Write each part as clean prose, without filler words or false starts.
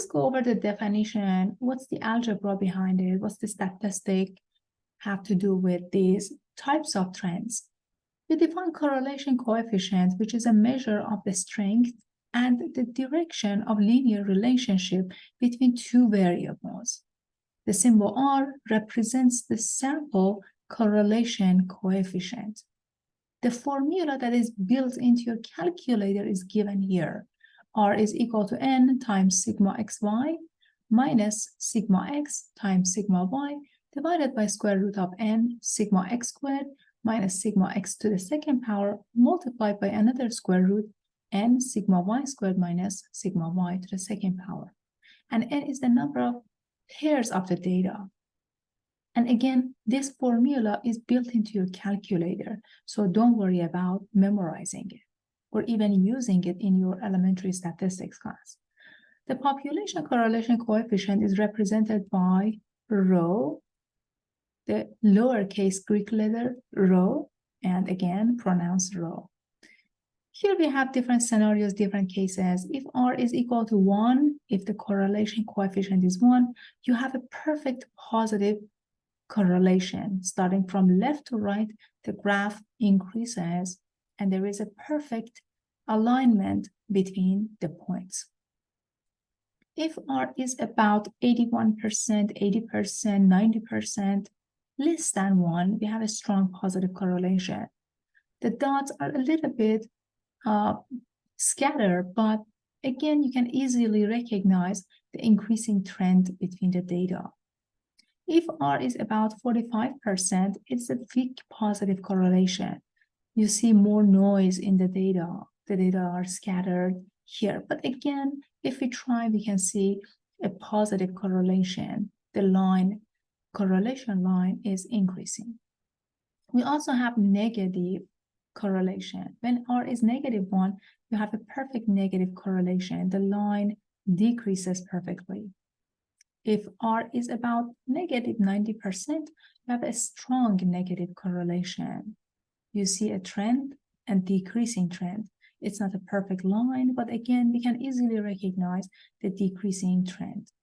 Let's go over the definition. What's the algebra behind it? What's the statistic have to do with these types of trends? We define correlation coefficient, which is a measure of the strength and the direction of linear relationship between two variables. The symbol R represents the sample correlation coefficient. The formula that is built into your calculator is given here. R is equal to n times sigma xy minus sigma x times sigma y divided by square root of n sigma x squared minus sigma x to the second power multiplied by another square root n sigma y squared minus sigma y to the second power. And n is the number of pairs of the data. And again, this formula is built into your calculator, so don't worry about memorizing it or even using it in your elementary statistics class. The population correlation coefficient is represented by rho, the lowercase Greek letter rho, and again, pronounced rho. Here we have different scenarios, different cases. If R is equal to 1, if the correlation coefficient is 1, you have a perfect positive correlation. Starting from left to right, the graph increases and there is a perfect alignment between the points. If R is about 81%, 80%, 90%, less than 1, we have a strong positive correlation. The dots are a little bit scattered, but again, you can easily recognize the increasing trend between the data. If R is about 45%, it's a weak positive correlation. You see more noise in the data. The data are scattered here. But again, if we try, we can see a positive correlation. The correlation line is increasing. We also have negative correlation. When R is -1, you have a perfect negative correlation. The line decreases perfectly. If R is about -90%, you have a strong negative correlation. You see a trend and decreasing trend. It's not a perfect line, but again, we can easily recognize the decreasing trend.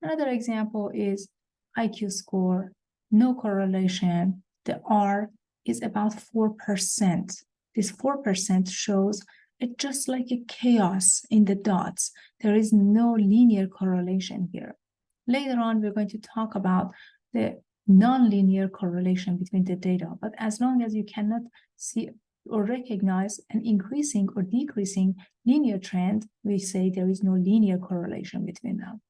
Another example is IQ score, no correlation. The R is about 4%. This 4% shows it just like a chaos in the dots. There is no linear correlation here. Later on, we're going to talk about the non-linear correlation between the data, but as long as you cannot see or recognize an increasing or decreasing linear trend, we say there is no linear correlation between them.